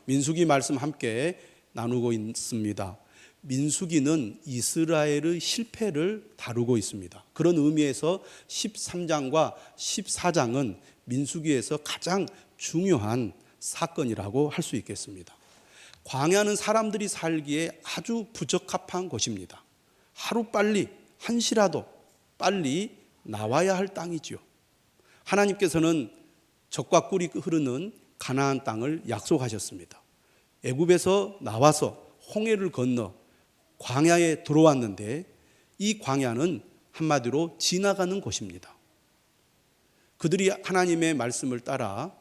민수기 말씀 함께 나누고 있습니다. 민수기는 이스라엘의 실패를 다루고 있습니다. 그런 의미에서 13장과 14장은 민수기에서 가장 중요한 사건이라고 할 수 있겠습니다. 광야는 사람들이 살기에 아주 부적합한 곳입니다. 하루빨리 한시라도 빨리 나와야 할 땅이지요. 하나님께서는 젖과 꿀이 흐르는 가나안 땅을 약속하셨습니다. 애굽에서 나와서 홍해를 건너 광야에 들어왔는데 이 광야는 한마디로 지나가는 곳입니다. 그들이 하나님의 말씀을 따라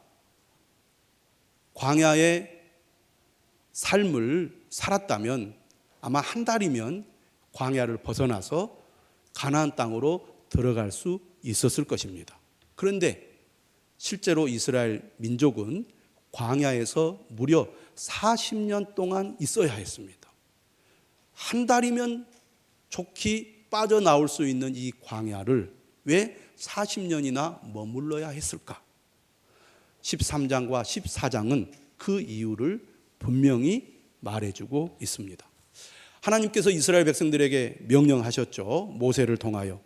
광야의 삶을 살았다면 아마 한 달이면 광야를 벗어나서 가나안 땅으로 들어갈 수 있었을 것입니다. 그런데 실제로 이스라엘 민족은 광야에서 무려 40년 동안 있어야 했습니다. 한 달이면 좋게 빠져나올 수 있는 이 광야를 왜 40년이나 머물러야 했을까? 13장과 14장은 그 이유를 분명히 말해주고 있습니다. 하나님께서 이스라엘 백성들에게 명령하셨죠. 모세를 통하여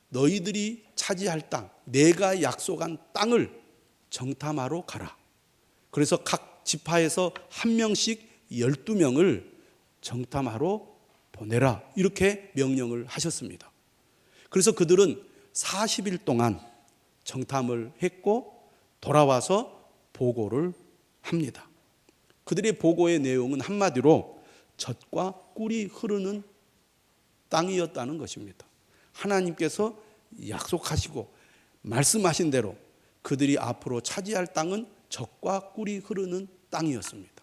너희들이 차지할 땅, 내가 약속한 땅을 정탐하러 가라. 그래서 각 지파에서 한 명씩 12명을 정탐하러 보내라. 이렇게 명령을 하셨습니다. 그래서 그들은 40일 동안 정탐을 했고 돌아와서 보고를 합니다. 그들의 보고의 내용은 한마디로 젖과 꿀이 흐르는 땅이었다는 것입니다. 하나님께서 약속하시고 말씀하신 대로 그들이 앞으로 차지할 땅은 젖과 꿀이 흐르는 땅이었습니다.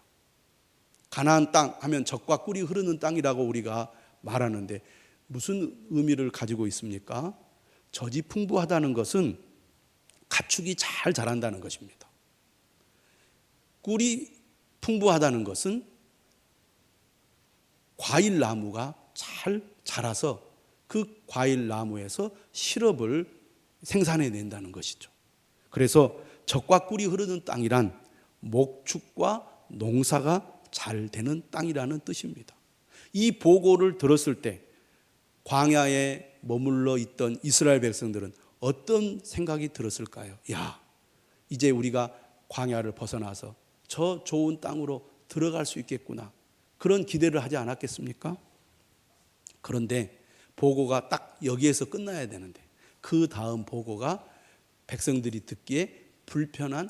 가나안 땅 하면 젖과 꿀이 흐르는 땅이라고 우리가 말하는데 무슨 의미를 가지고 있습니까? 젖이 풍부하다는 것은 가축이 잘 자란다는 것입니다. 꿀이 풍부하다는 것은 과일 나무가 잘 자라서 그 과일 나무에서 시럽을 생산해낸다는 것이죠. 그래서 젖과 꿀이 흐르는 땅이란 목축과 농사가 잘 되는 땅이라는 뜻입니다. 이 보고를 들었을 때 광야에 머물러 있던 이스라엘 백성들은 어떤 생각이 들었을까요? 야, 이제 우리가 광야를 벗어나서 저 좋은 땅으로 들어갈 수 있겠구나. 그런 기대를 하지 않았겠습니까? 그런데 보고가 딱 여기에서 끝나야 되는데 그 다음 보고가 백성들이 듣기에 불편한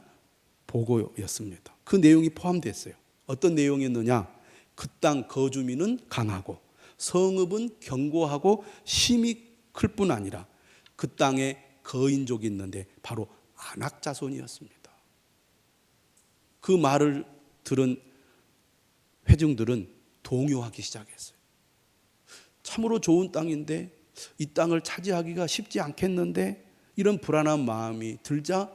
보고였습니다. 그 내용이 포함됐어요. 어떤 내용이었느냐? 그 땅 거주민은 강하고 성읍은 견고하고 힘이 클 뿐 아니라 그 땅에 거인족이 있는데 바로 아낙 자손이었습니다. 그 말을 들은 회중들은 동요하기 시작했어요. 참으로 좋은 땅인데 이 땅을 차지하기가 쉽지 않겠는데 이런 불안한 마음이 들자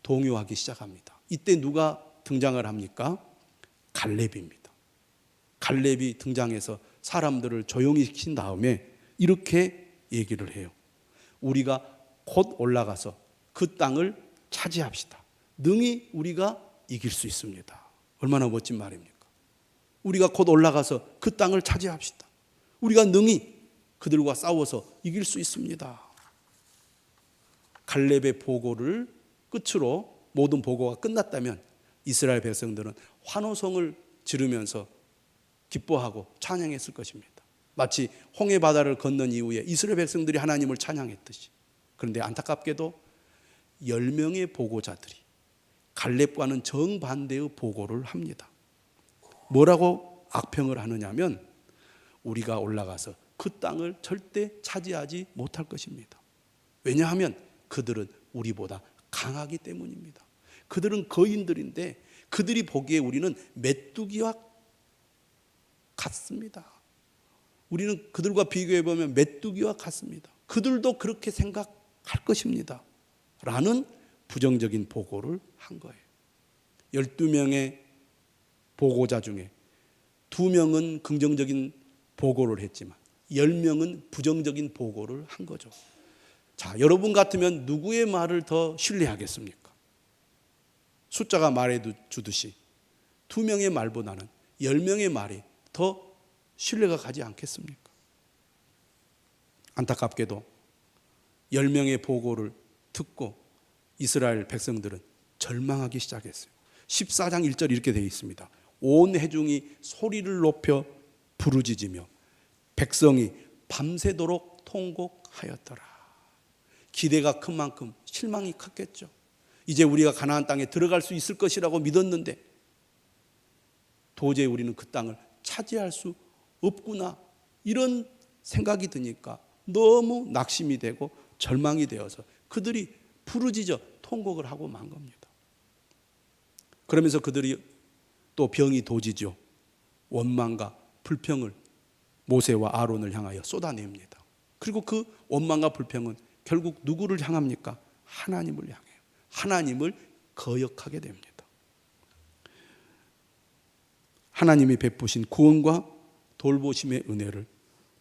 동요하기 시작합니다. 이때 누가 등장을 합니까? 갈렙입니다. 갈렙이 등장해서 사람들을 조용히 시킨 다음에 이렇게 얘기를 해요. 우리가 곧 올라가서 그 땅을 차지합시다. 능히 우리가 이길 수 있습니다. 얼마나 멋진 말입니까? 우리가 곧 올라가서 그 땅을 차지합시다. 우리가 능히 그들과 싸워서 이길 수 있습니다. 갈렙의 보고를 끝으로 모든 보고가 끝났다면 이스라엘 백성들은 환호성을 지르면서 기뻐하고 찬양했을 것입니다. 마치 홍해 바다를 건넌 이후에 이스라엘 백성들이 하나님을 찬양했듯이. 그런데 안타깝게도 10명의 보고자들이 갈렙과는 정반대의 보고를 합니다. 뭐라고 악평을 하느냐면 우리가 올라가서 그 땅을 절대 차지하지 못할 것입니다. 왜냐하면 그들은 우리보다 강하기 때문입니다. 그들은 거인들인데 그들이 보기에 우리는 메뚜기와 같습니다. 우리는 그들과 비교해 보면 메뚜기와 같습니다. 그들도 그렇게 생각할 것입니다. 라는 부정적인 보고를 한 거예요. 12명의 보고자 중에 2명은 긍정적인 보고를 했지만 10명은 부정적인 보고를 한 거죠. 자, 여러분 같으면 누구의 말을 더 신뢰하겠습니까? 숫자가 말해 주듯이 2명의 말보다는 10명의 말이 더 신뢰가 가지 않겠습니까? 안타깝게도 10명의 보고를 듣고 이스라엘 백성들은 절망하기 시작했어요. 14장 1절 이렇게 되어 있습니다. 온 회중이 소리를 높여 부르짖으며 백성이 밤새도록 통곡하였더라. 기대가 큰 만큼 실망이 컸겠죠. 이제 우리가 가나안 땅에 들어갈 수 있을 것이라고 믿었는데 도저히 우리는 그 땅을 차지할 수 없구나, 이런 생각이 드니까 너무 낙심이 되고 절망이 되어서 그들이 부르짖어 통곡을 하고 만 겁니다. 그러면서 그들이 또 병이 도지죠. 원망과 불평을 모세와 아론을 향하여 쏟아냅니다. 그리고 그 원망과 불평은 결국 누구를 향합니까? 하나님을 향해요. 하나님을 거역하게 됩니다. 하나님이 베푸신 구원과 돌보심의 은혜를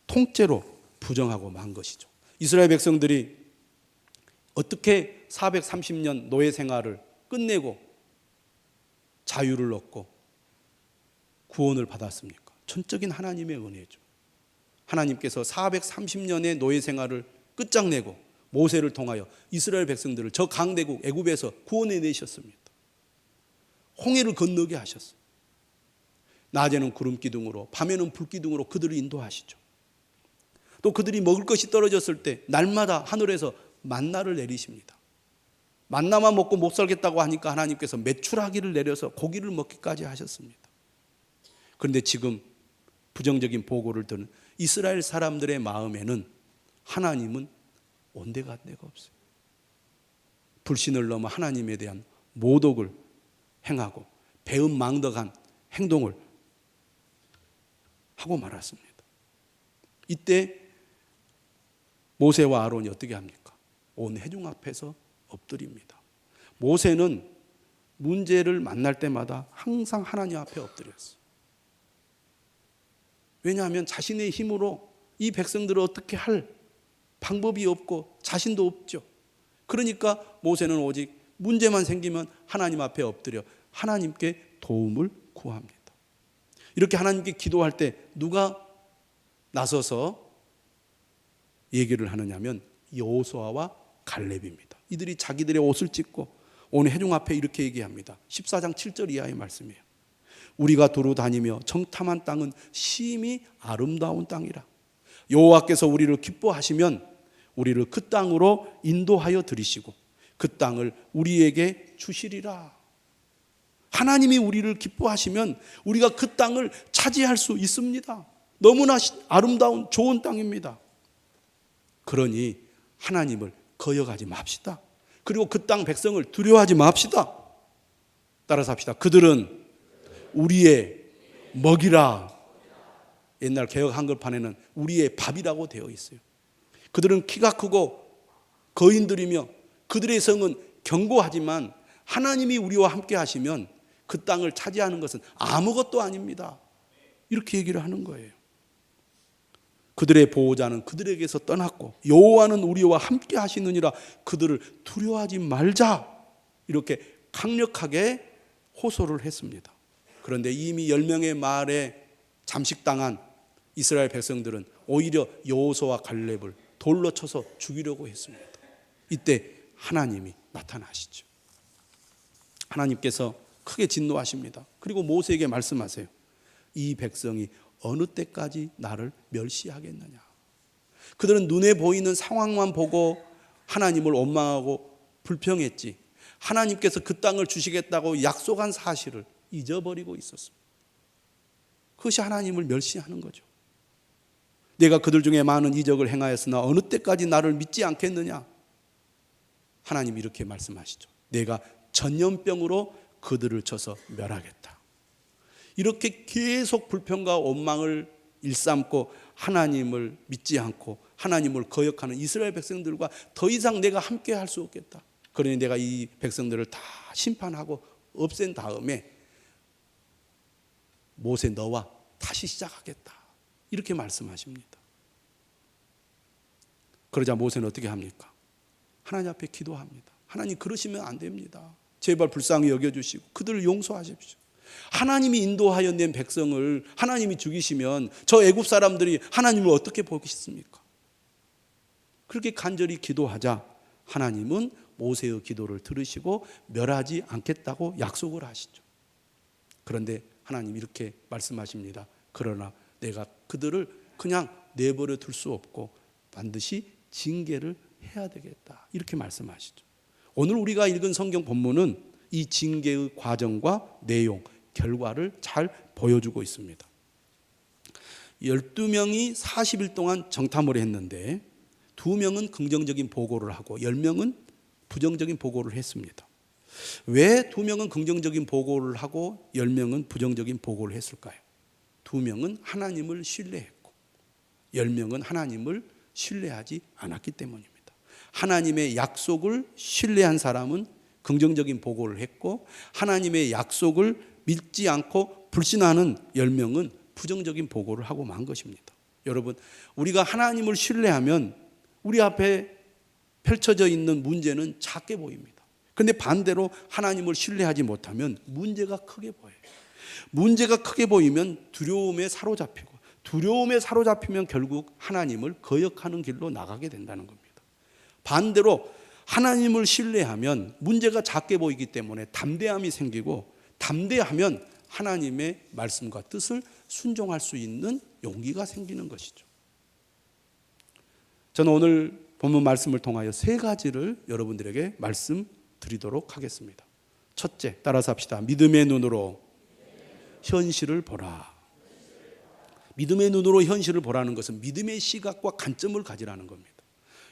통째로 부정하고 만 것이죠. 이스라엘 백성들이 어떻게 430년 노예 생활을 끝내고 자유를 얻고 구원을 받았습니까? 전적인 하나님의 은혜죠. 하나님께서 430년의 노예 생활을 끝장내고 모세를 통하여 이스라엘 백성들을 저 강대국 애굽에서 구원해 내셨습니다. 홍해를 건너게 하셨어요. 낮에는 구름 기둥으로, 밤에는 불 기둥으로 그들을 인도하시죠. 또 그들이 먹을 것이 떨어졌을 때 날마다 하늘에서 만나를 내리십니다. 만나만 먹고 못 살겠다고 하니까 하나님께서 메추라기를 내려서 고기를 먹기까지 하셨습니다. 그런데 지금 부정적인 보고를 듣는 이스라엘 사람들의 마음에는 하나님은 온데간데가 없어요. 불신을 넘어 하나님에 대한 모독을 행하고 배은망덕한 행동을 하고 말았습니다. 이때 모세와 아론이 어떻게 합니까? 온 회중 앞에서 엎드립니다. 모세는 문제를 만날 때마다 항상 하나님 앞에 엎드렸어요. 왜냐하면 자신의 힘으로 이 백성들을 어떻게 할 방법이 없고 자신도 없죠. 그러니까 모세는 오직 문제만 생기면 하나님 앞에 엎드려 하나님께 도움을 구합니다. 이렇게 하나님께 기도할 때 누가 나서서 얘기를 하느냐면 여호수아와 갈렙입니다. 이들이 자기들의 옷을 찢고 온 회중 앞에 이렇게 얘기합니다. 14장 7절 이하의 말씀이에요. 우리가 두루 다니며 정탐한 땅은 심히 아름다운 땅이라. 여호와께서 우리를 기뻐하시면 우리를 그 땅으로 인도하여 들이시고 그 땅을 우리에게 주시리라. 하나님이 우리를 기뻐하시면 우리가 그 땅을 차지할 수 있습니다. 너무나 아름다운 좋은 땅입니다. 그러니 하나님을 거역하지 맙시다. 그리고 그 땅 백성을 두려워하지 맙시다. 따라서 합시다. 그들은 우리의 먹이라. 옛날 개역 한글판에는 우리의 밥이라고 되어 있어요. 그들은 키가 크고 거인들이며 그들의 성은 견고하지만 하나님이 우리와 함께 하시면 그 땅을 차지하는 것은 아무것도 아닙니다. 이렇게 얘기를 하는 거예요. 그들의 보호자는 그들에게서 떠났고 여호와는 우리와 함께 하시느니라. 그들을 두려워하지 말자. 이렇게 강력하게 호소를 했습니다. 그런데 이미 10명의 말에 잠식당한 이스라엘 백성들은 오히려 여호수아와 갈렙을 돌로 쳐서 죽이려고 했습니다. 이때 하나님이 나타나시죠. 하나님께서 크게 진노하십니다. 그리고 모세에게 말씀하세요. 이 백성이 어느 때까지 나를 멸시하겠느냐. 그들은 눈에 보이는 상황만 보고 하나님을 원망하고 불평했지 하나님께서 그 땅을 주시겠다고 약속한 사실을 잊어버리고 있었습니다. 그것이 하나님을 멸시하는 거죠. 내가 그들 중에 많은 이적을 행하였으나 어느 때까지 나를 믿지 않겠느냐. 하나님이 이렇게 말씀하시죠. 내가 전염병으로 그들을 쳐서 멸하겠다. 이렇게 계속 불평과 원망을 일삼고 하나님을 믿지 않고 하나님을 거역하는 이스라엘 백성들과 더 이상 내가 함께 할 수 없겠다. 그러니 내가 이 백성들을 다 심판하고 없앤 다음에 모세 너와 다시 시작하겠다. 이렇게 말씀하십니다. 그러자 모세는 어떻게 합니까? 하나님 앞에 기도합니다. 하나님 그러시면 안 됩니다. 제발 불쌍히 여겨주시고 그들을 용서하십시오. 하나님이 인도하여 낸 백성을 하나님이 죽이시면 저 애굽 사람들이 하나님을 어떻게 보겠습니까? 그렇게 간절히 기도하자 하나님은 모세의 기도를 들으시고 멸하지 않겠다고 약속을 하시죠. 그런데 하나님 이렇게 말씀하십니다. 그러나 내가 그들을 그냥 내버려 둘 수 없고 반드시 징계를 해야 되겠다. 이렇게 말씀하시죠. 오늘 우리가 읽은 성경 본문은 이 징계의 과정과 내용, 결과를 잘 보여주고 있습니다. 12명이 40일 동안 정탐을 했는데 2명은 긍정적인 보고를 하고 10명은 부정적인 보고를 했습니다. 왜 2명은 긍정적인 보고를 하고 10명은 부정적인 보고를 했을까요? 2명은 하나님을 신뢰했고 10명은 하나님을 신뢰하지 않았기 때문입니다. 하나님의 약속을 신뢰한 사람은 긍정적인 보고를 했고 하나님의 약속을 믿지 않고 불신하는 10명은 부정적인 보고를 하고 만 것입니다. 여러분, 우리가 하나님을 신뢰하면 우리 앞에 펼쳐져 있는 문제는 작게 보입니다. 그런데 반대로 하나님을 신뢰하지 못하면 문제가 크게 보여요. 문제가 크게 보이면 두려움에 사로잡히고 두려움에 사로잡히면 결국 하나님을 거역하는 길로 나가게 된다는 겁니다. 반대로 하나님을 신뢰하면 문제가 작게 보이기 때문에 담대함이 생기고 담대하면 하나님의 말씀과 뜻을 순종할 수 있는 용기가 생기는 것이죠. 저는 오늘 본문 말씀을 통하여 3가지를 여러분들에게 말씀드리도록 하겠습니다. 첫째, 따라서 합시다. 믿음의 눈으로 현실을 보라. 믿음의 눈으로 현실을 보라는 것은 믿음의 시각과 관점을 가지라는 겁니다.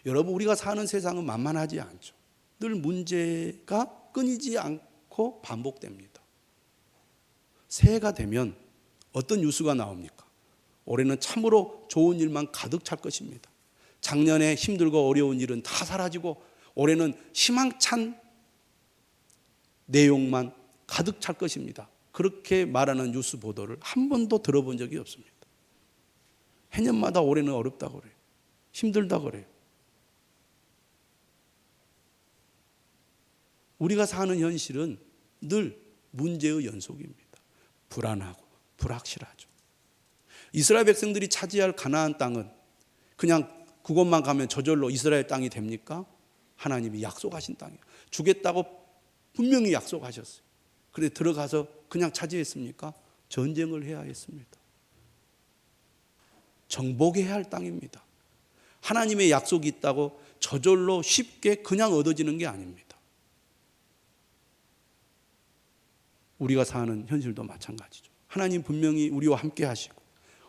여러분, 우리가 사는 세상은 만만하지 않죠. 늘 문제가 끊이지 않고 반복됩니다. 새해가 되면 어떤 뉴스가 나옵니까? 올해는 참으로 좋은 일만 가득 찰 것입니다. 작년에 힘들고 어려운 일은 다 사라지고 올해는 희망찬 내용만 가득 찰 것입니다. 그렇게 말하는 뉴스 보도를 한 번도 들어본 적이 없습니다. 해년마다 올해는 어렵다고 그래요. 힘들다고 그래요. 우리가 사는 현실은 늘 문제의 연속입니다. 불안하고 불확실하죠. 이스라엘 백성들이 차지할 가나안 땅은 그냥 그곳만 가면 저절로 이스라엘 땅이 됩니까? 하나님이 약속하신 땅이에요. 주겠다고 분명히 약속하셨어요. 그런데 들어가서 그냥 차지했습니까? 전쟁을 해야 했습니다. 정복해야 할 땅입니다. 하나님의 약속이 있다고 저절로 쉽게 그냥 얻어지는 게 아닙니다. 우리가 사는 현실도 마찬가지죠. 하나님 분명히 우리와 함께 하시고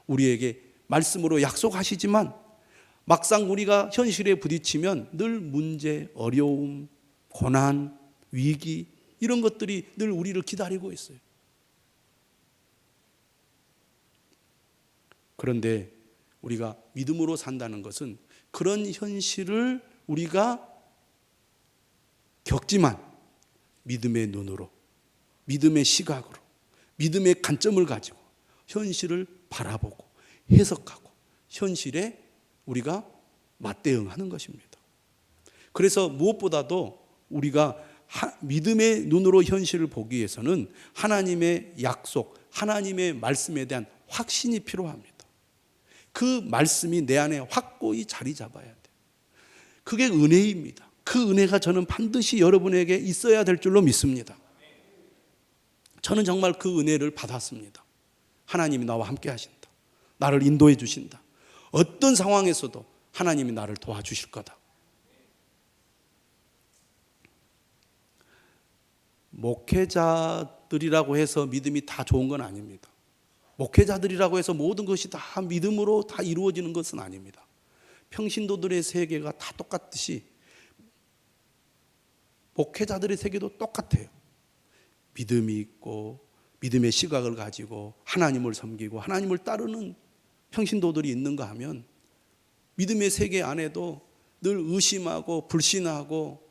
우리에게 말씀으로 약속하시지만 막상 우리가 현실에 부딪히면 늘 문제, 어려움, 고난, 위기 이런 것들이 늘 우리를 기다리고 있어요. 그런데 우리가 믿음으로 산다는 것은 그런 현실을 우리가 겪지만 믿음의 눈으로, 믿음의 시각으로, 믿음의 관점을 가지고 현실을 바라보고 해석하고 현실에 우리가 맞대응하는 것입니다. 그래서 무엇보다도 우리가 믿음의 눈으로 현실을 보기 위해서는 하나님의 약속, 하나님의 말씀에 대한 확신이 필요합니다. 그 말씀이 내 안에 확고히 자리 잡아야 돼요. 그게 은혜입니다. 그 은혜가 저는 반드시 여러분에게 있어야 될 줄로 믿습니다. 저는 정말 그 은혜를 받았습니다. 하나님이 나와 함께 하신다. 나를 인도해 주신다. 어떤 상황에서도 하나님이 나를 도와주실 거다. 목회자들이라고 해서 믿음이 다 좋은 건 아닙니다. 목회자들이라고 해서 모든 것이 다 믿음으로 다 이루어지는 것은 아닙니다. 평신도들의 세계가 다 똑같듯이 목회자들의 세계도 똑같아요. 믿음이 있고 믿음의 시각을 가지고 하나님을 섬기고 하나님을 따르는 평신도들이 있는가 하면 믿음의 세계 안에도 늘 의심하고 불신하고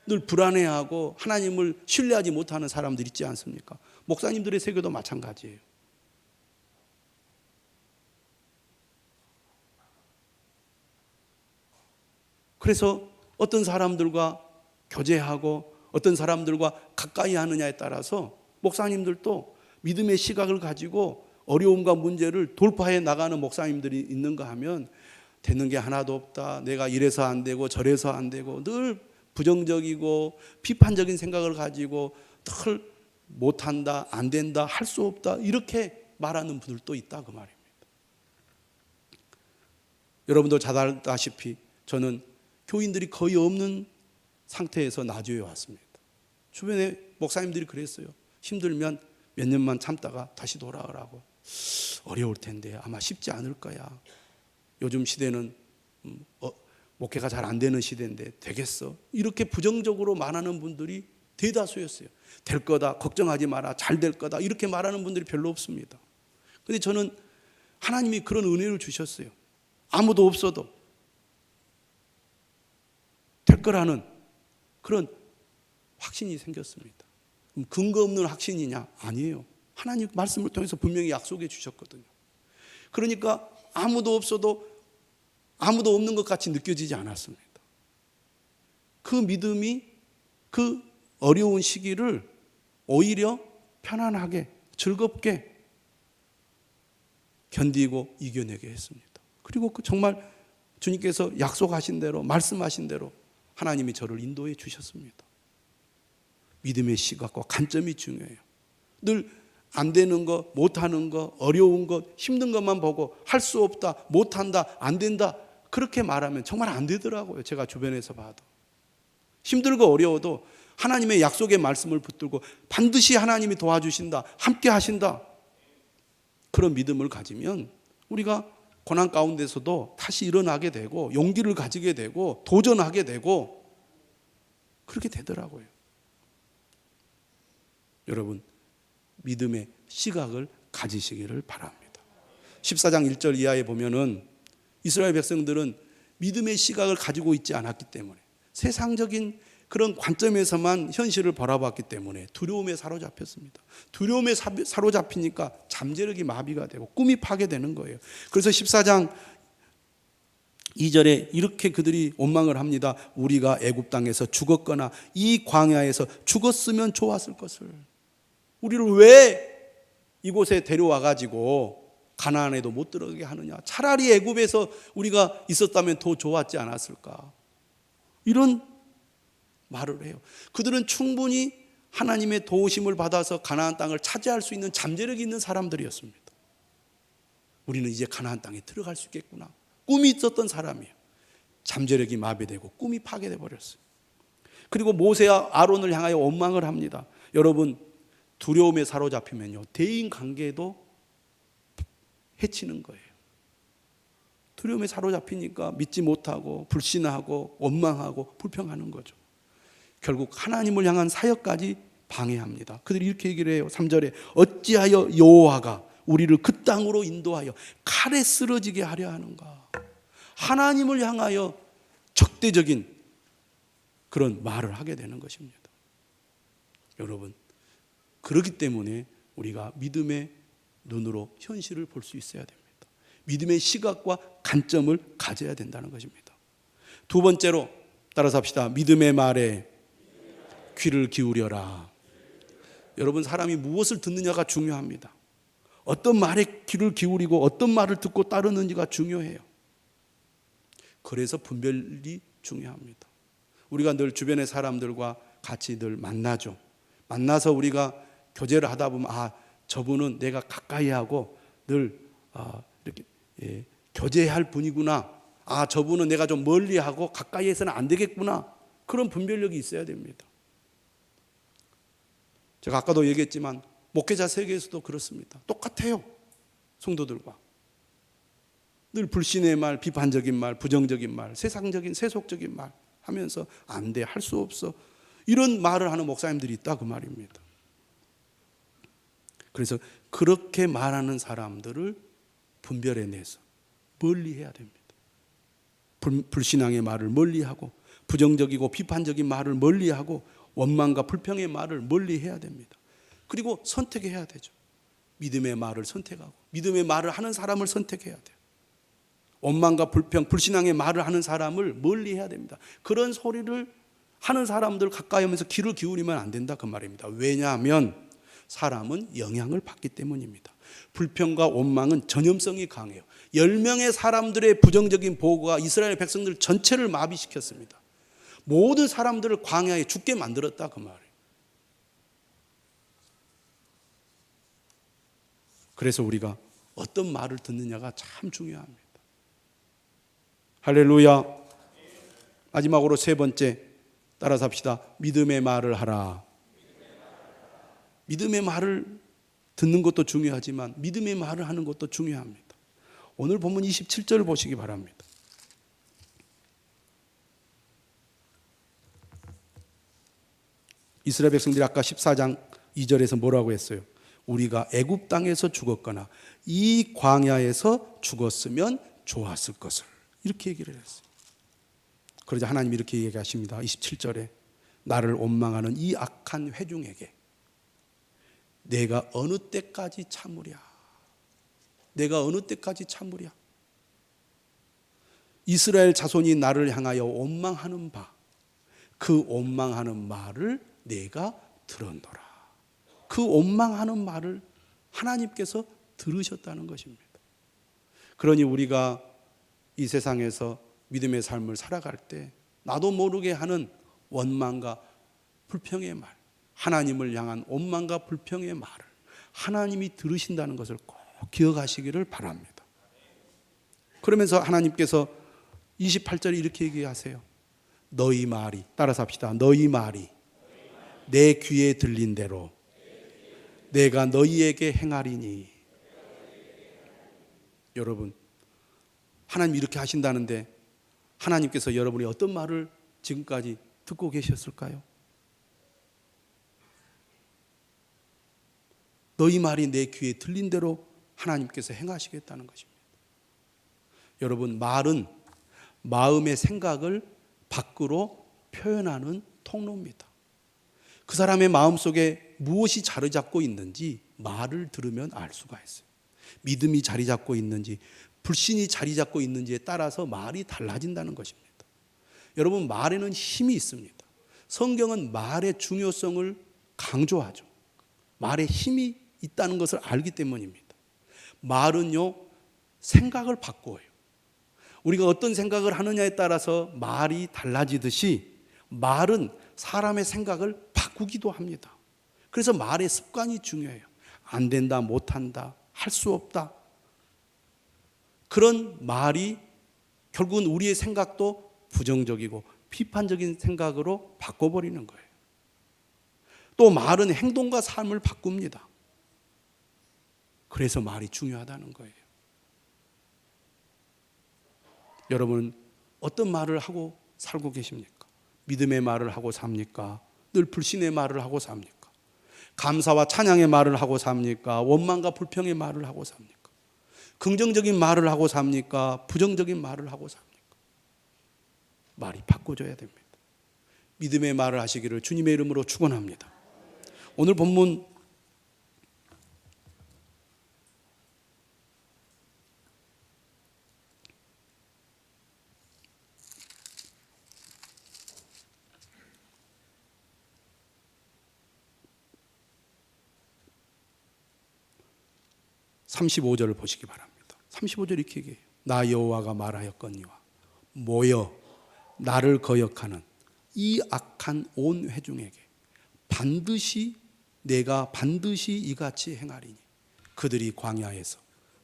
늘 불안해하고 하나님을 신뢰하지 못하는 사람들 있지 않습니까? 목사님들의 세계도 마찬가지예요. 그래서 어떤 사람들과 교제하고 어떤 사람들과 가까이 하느냐에 따라서 목사님들도 믿음의 시각을 가지고 어려움과 문제를 돌파해 나가는 목사님들이 있는가 하면 되는 게 하나도 없다. 내가 이래서 안 되고 저래서 안 되고 늘 부정적이고 비판적인 생각을 가지고 늘 못한다, 안 된다, 할 수 없다 이렇게 말하는 분들도 있다 그 말입니다. 여러분도 잘 알다시피 저는 교인들이 거의 없는 상태에서 나주에 왔습니다. 주변에 목사님들이 그랬어요. 힘들면 몇 년만 참다가 다시 돌아오라고. 어려울 텐데 아마 쉽지 않을 거야. 요즘 시대는 목회가 잘 안 되는 시대인데 되겠어? 이렇게 부정적으로 말하는 분들이 대다수였어요. 될 거다, 걱정하지 마라, 잘 될 거다 이렇게 말하는 분들이 별로 없습니다. 그런데 저는 하나님이 그런 은혜를 주셨어요. 아무도 없어도 될 거라는 그런 확신이 생겼습니다. 근거 없는 확신이냐? 아니에요. 하나님 말씀을 통해서 분명히 약속해 주셨거든요. 그러니까 아무도 없어도 아무도 없는 것 같이 느껴지지 않았습니다. 그 믿음이 그 어려운 시기를 오히려 편안하게 즐겁게 견디고 이겨내게 했습니다. 그리고 정말 주님께서 약속하신 대로 말씀하신 대로 하나님이 저를 인도해 주셨습니다. 믿음의 시각과 관점이 중요해요. 늘 안 되는 거, 못하는 거, 어려운 것, 힘든 것만 보고 할 수 없다, 못한다, 안 된다 그렇게 말하면 정말 안 되더라고요. 제가 주변에서 봐도. 힘들고 어려워도 하나님의 약속의 말씀을 붙들고 반드시 하나님이 도와주신다, 함께 하신다 그런 믿음을 가지면 우리가 고난 가운데서도 다시 일어나게 되고 용기를 가지게 되고 도전하게 되고 그렇게 되더라고요. 여러분 믿음의 시각을 가지시기를 바랍니다. 14장 1절 이하에 보면은 이스라엘 백성들은 믿음의 시각을 가지고 있지 않았기 때문에 세상적인 그런 관점에서만 현실을 바라봤기 때문에 두려움에 사로잡혔습니다. 두려움에 사로잡히니까 잠재력이 마비가 되고 꿈이 파괴되는 거예요. 그래서 14장 2절에 이렇게 그들이 원망을 합니다. 우리가 애굽 땅에서 죽었거나 이 광야에서 죽었으면 좋았을 것을. 우리를 왜 이곳에 데려와 가지고 가나안에도 못 들어가게 하느냐. 차라리 애굽에서 우리가 있었다면 더 좋았지 않았을까. 이런 말을 해요. 그들은 충분히 하나님의 도우심을 받아서 가나안 땅을 차지할 수 있는 잠재력이 있는 사람들이었습니다. 우리는 이제 가나안 땅에 들어갈 수 있겠구나. 꿈이 있었던 사람이에요. 잠재력이 마비되고 꿈이 파괴돼 버렸어요. 그리고 모세와 아론을 향하여 원망을 합니다. 여러분 두려움에 사로잡히면요 대인 관계도 해치는 거예요. 두려움에 사로잡히니까 믿지 못하고 불신하고 원망하고 불평하는 거죠. 결국 하나님을 향한 사역까지 방해합니다. 그들이 이렇게 얘기를 해요. 3절에 어찌하여 여호와가 우리를 그 땅으로 인도하여 칼에 쓰러지게 하려 하는가. 하나님을 향하여 적대적인 그런 말을 하게 되는 것입니다. 여러분 그렇기 때문에 우리가 믿음의 눈으로 현실을 볼 수 있어야 됩니다. 믿음의 시각과 관점을 가져야 된다는 것입니다. 두 번째로 따라서 합시다. 믿음의 말에 귀를 기울여라. 여러분 사람이 무엇을 듣느냐가 중요합니다. 어떤 말에 귀를 기울이고 어떤 말을 듣고 따르는지가 중요해요. 그래서 분별이 중요합니다. 우리가 늘 주변의 사람들과 같이 늘 만나죠. 만나서 우리가 교제를 하다 보면 저분은 내가 가까이 하고 늘 이렇게 교제할 분이구나. 저분은 내가 좀 멀리 하고 가까이 해서는 안 되겠구나. 그런 분별력이 있어야 됩니다. 제가 아까도 얘기했지만 목회자 세계에서도 그렇습니다. 똑같아요. 성도들과 늘 불신의 말, 비판적인 말, 부정적인 말, 세상적인 세속적인 말 하면서 안 돼, 할 수 없어 이런 말을 하는 목사님들이 있다 그 말입니다. 그래서 그렇게 말하는 사람들을 분별해내서 멀리해야 됩니다. 불신앙의 말을 멀리하고 부정적이고 비판적인 말을 멀리하고 원망과 불평의 말을 멀리해야 됩니다. 그리고 선택해야 되죠. 믿음의 말을 선택하고 믿음의 말을 하는 사람을 선택해야 돼요. 원망과 불평, 불신앙의 말을 하는 사람을 멀리해야 됩니다. 그런 소리를 하는 사람들 가까이 하면서 귀를 기울이면 안 된다 그 말입니다. 왜냐하면 사람은 영향을 받기 때문입니다. 불평과 원망은 전염성이 강해요. 10명의 사람들의 부정적인 보고가 이스라엘 백성들 전체를 마비시켰습니다. 모든 사람들을 광야에 죽게 만들었다 그 말이에요. 그래서 우리가 어떤 말을 듣느냐가 참 중요합니다. 할렐루야. 마지막으로 세 번째, 따라서 합시다. 믿음의 말을 하라. 믿음의 말을 듣는 것도 중요하지만 믿음의 말을 하는 것도 중요합니다. 오늘 본문 27절을 보시기 바랍니다. 이스라엘 백성들이 아까 14장 2절에서 뭐라고 했어요? 우리가 애굽 땅에서 죽었거나 이 광야에서 죽었으면 좋았을 것을, 이렇게 얘기를 했어요. 그러자 하나님이 이렇게 얘기하십니다. 27절에 나를 원망하는 이 악한 회중에게 내가 어느 때까지 참으랴. 내가 어느 때까지 참으랴. 이스라엘 자손이 나를 향하여 원망하는 바, 그 원망하는 말을 내가 들었노라. 그 원망하는 말을 하나님께서 들으셨다는 것입니다. 그러니 우리가 이 세상에서 믿음의 삶을 살아갈 때 나도 모르게 하는 원망과 불평의 말, 하나님을 향한 원망과 불평의 말을 하나님이 들으신다는 것을 꼭 기억하시기를 바랍니다. 그러면서 하나님께서 28절에 이렇게 얘기하세요. 너희 말이, 따라서 합시다. 너희 말이 내 귀에 들린 대로 내가 너희에게 행하리니. 여러분, 하나님이 이렇게 하신다는데 하나님께서 여러분이 어떤 말을 지금까지 듣고 계셨을까요? 너희 말이 내 귀에 들린 대로 하나님께서 행하시겠다는 것입니다. 여러분, 말은 마음의 생각을 밖으로 표현하는 통로입니다. 그 사람의 마음속에 무엇이 자리 잡고 있는지 말을 들으면 알 수가 있어요. 믿음이 자리 잡고 있는지 불신이 자리 잡고 있는지에 따라서 말이 달라진다는 것입니다. 여러분, 말에는 힘이 있습니다. 성경은 말의 중요성을 강조하죠. 말에 힘이 있다는 것을 알기 때문입니다. 말은요, 생각을 바꿔요. 우리가 어떤 생각을 하느냐에 따라서 말이 달라지듯이 말은 사람의 생각을 바꾸기도 합니다. 그래서 말의 습관이 중요해요. 안 된다, 못한다, 할 수 없다. 그런 말이 결국은 우리의 생각도 부정적이고 비판적인 생각으로 바꿔버리는 거예요. 또 말은 행동과 삶을 바꿉니다. 그래서 말이 중요하다는 거예요. 여러분, 어떤 말을 하고 살고 계십니까? 믿음의 말을 하고 삽니까? 늘 불신의 말을 하고 삽니까? 감사와 찬양의 말을 하고 삽니까? 원망과 불평의 말을 하고 삽니까? 긍정적인 말을 하고 삽니까? 부정적인 말을 하고 삽니까? 말이 바꿔져야 됩니다. 믿음의 말을 하시기를 주님의 이름으로 축원합니다. 오늘 본문 35절을 보시기 바랍니다. 35절 이렇게 얘기해요. 나 여호와가 말하였거니와 모여 나를 거역하는 이 악한 온 회중에게 내가 반드시 이같이 행하리니 그들이 광야에서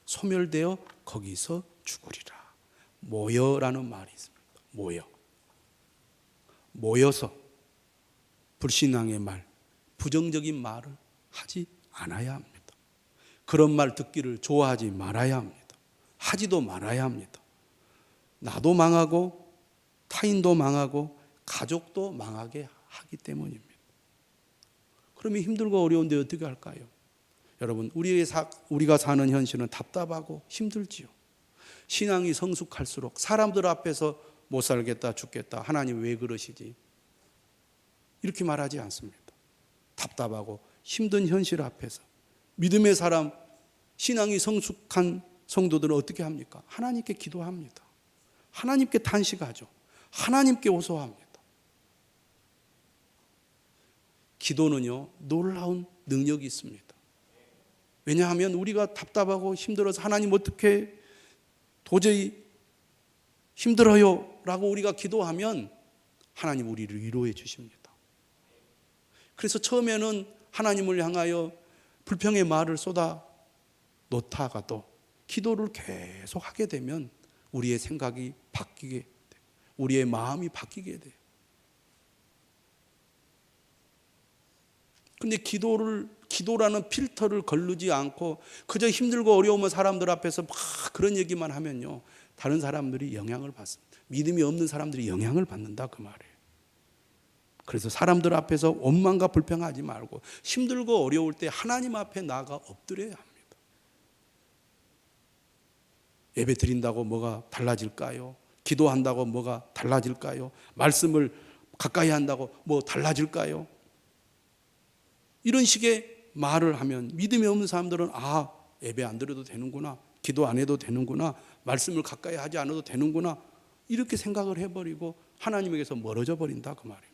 소멸되어 거기서 죽으리라. 모여라는 말이 있습니다. 모여서 불신앙의 말, 부정적인 말을 하지 않아야 합니다. 그런 말 듣기를 좋아하지 말아야 합니다. 하지도 말아야 합니다. 나도 망하고 타인도 망하고 가족도 망하게 하기 때문입니다. 그러면 힘들고 어려운데 어떻게 할까요? 여러분, 우리가 사는 현실은 답답하고 힘들지요. 신앙이 성숙할수록 사람들 앞에서 못 살겠다, 죽겠다, 하나님 왜 그러시지? 이렇게 말하지 않습니다. 답답하고 힘든 현실 앞에서 믿음의 사람, 신앙이 성숙한 성도들은 어떻게 합니까? 하나님께 기도합니다. 하나님께 탄식하죠. 하나님께 호소합니다. 기도는요, 놀라운 능력이 있습니다. 왜냐하면 우리가 답답하고 힘들어서 하나님 어떻게 도저히 힘들어요 라고 우리가 기도하면 하나님 우리를 위로해 주십니다. 그래서 처음에는 하나님을 향하여 불평의 말을 쏟아 놓다가도 기도를 계속 하게 되면 우리의 생각이 바뀌게 돼요. 우리의 마음이 바뀌게 돼요. 근데 기도라는 필터를 걸르지 않고 그저 힘들고 어려우면 사람들 앞에서 막 그런 얘기만 하면요, 다른 사람들이 영향을 받습니다. 믿음이 없는 사람들이 영향을 받는다 그 말이에요. 그래서 사람들 앞에서 원망과 불평하지 말고 힘들고 어려울 때 하나님 앞에 나아가 엎드려야 합니다. 예배 드린다고 뭐가 달라질까요? 기도한다고 뭐가 달라질까요? 말씀을 가까이 한다고 뭐 달라질까요? 이런 식의 말을 하면 믿음이 없는 사람들은 예배 안 드려도 되는구나, 기도 안 해도 되는구나, 말씀을 가까이 하지 않아도 되는구나, 이렇게 생각을 해버리고 하나님에게서 멀어져 버린다 그 말이에요.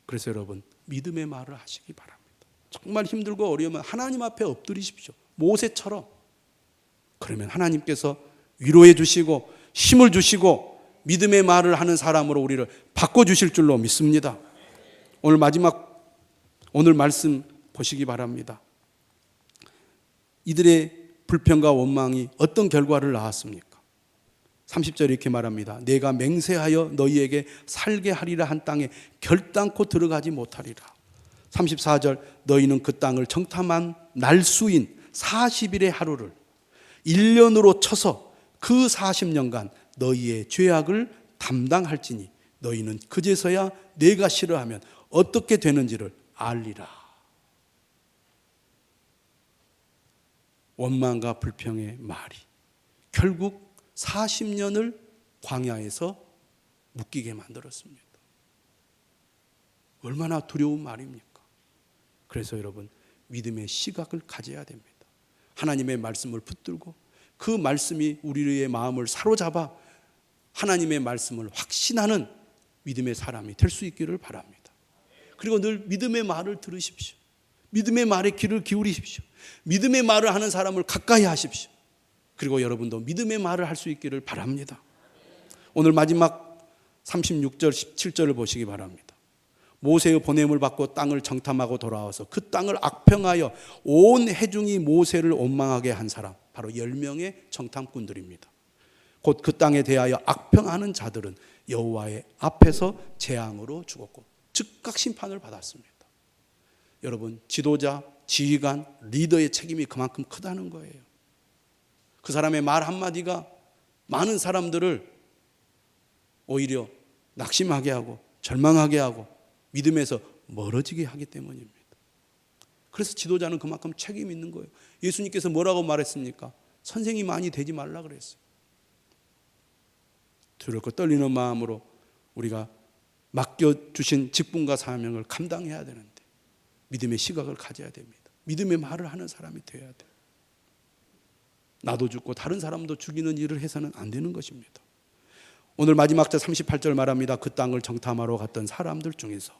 그래서 여러분, 믿음의 말을 하시기 바랍니다. 정말 힘들고 어려우면 하나님 앞에 엎드리십시오. 모세처럼. 그러면 하나님께서 위로해 주시고 힘을 주시고 믿음의 말을 하는 사람으로 우리를 바꿔주실 줄로 믿습니다. 오늘 말씀 보시기 바랍니다. 이들의 불평과 원망이 어떤 결과를 낳았습니까? 30절에 이렇게 말합니다. 내가 맹세하여 너희에게 살게 하리라 한 땅에 결단코 들어가지 못하리라. 34절 너희는 그 땅을 정탐한 날수인 40일의 하루를 1년으로 쳐서 그 40년간 너희의 죄악을 담당할지니 너희는 그제서야 내가 싫어하면 어떻게 되는지를 알리라. 원망과 불평의 말이 결국 40년을 광야에서 묶이게 만들었습니다. 얼마나 두려운 말입니까? 그래서 여러분, 믿음의 시각을 가져야 됩니다. 하나님의 말씀을 붙들고 그 말씀이 우리의 마음을 사로잡아 하나님의 말씀을 확신하는 믿음의 사람이 될 수 있기를 바랍니다. 그리고 늘 믿음의 말을 들으십시오. 믿음의 말에 귀를 기울이십시오. 믿음의 말을 하는 사람을 가까이 하십시오. 그리고 여러분도 믿음의 말을 할 수 있기를 바랍니다. 오늘 마지막 36절 17절을 보시기 바랍니다. 모세의 보냄을 받고 땅을 정탐하고 돌아와서 그 땅을 악평하여 온 회중이 모세를 원망하게 한 사람, 바로 10명의 정탐꾼들입니다. 곧 그 땅에 대하여 악평하는 자들은 여호와의 앞에서 재앙으로 죽었고 즉각 심판을 받았습니다. 여러분, 지도자, 지휘관, 리더의 책임이 그만큼 크다는 거예요. 그 사람의 말 한마디가 많은 사람들을 오히려 낙심하게 하고 절망하게 하고 믿음에서 멀어지게 하기 때문입니다. 그래서 지도자는 그만큼 책임이 있는 거예요. 예수님께서 뭐라고 말했습니까? 선생이 많이 되지 말라 그랬어요. 두렵고 떨리는 마음으로 우리가 맡겨주신 직분과 사명을 감당해야 되는데 믿음의 시각을 가져야 됩니다. 믿음의 말을 하는 사람이 되어야 돼요. 나도 죽고 다른 사람도 죽이는 일을 해서는 안 되는 것입니다. 오늘 마지막 절 38절 말합니다. 그 땅을 정탐하러 갔던 사람들 중에서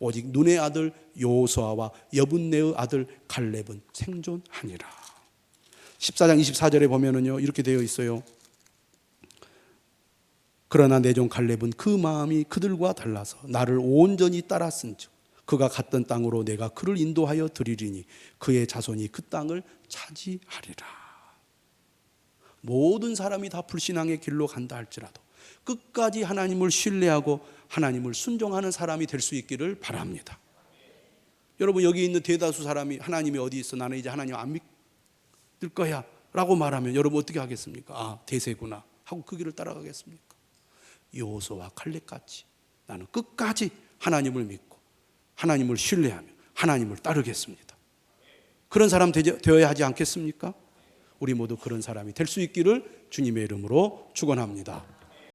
오직 눈의 아들 여호수아와 여분네의 아들 갈렙은 생존하니라. 14장 24절에 보면은요, 이렇게 되어 있어요. 그러나 내 종 갈렙은 그 마음이 그들과 달라서 나를 온전히 따랐은즉 그가 갔던 땅으로 내가 그를 인도하여 드리리니 그의 자손이 그 땅을 차지하리라. 모든 사람이 다 불신앙의 길로 간다 할지라도 끝까지 하나님을 신뢰하고 하나님을 순종하는 사람이 될 수 있기를 바랍니다. 여러분, 여기 있는 대다수 사람이 하나님이 어디 있어? 나는 이제 하나님 안 믿을 거야 라고 말하면 여러분 어떻게 하겠습니까? 대세구나 하고 그 길을 따라가겠습니까? 여호수아와 칼렙같이 나는 끝까지 하나님을 믿고 하나님을 신뢰하며 하나님을 따르겠습니다. 그런 사람 되어야 하지 않겠습니까? 우리 모두 그런 사람이 될 수 있기를 주님의 이름으로 축원합니다.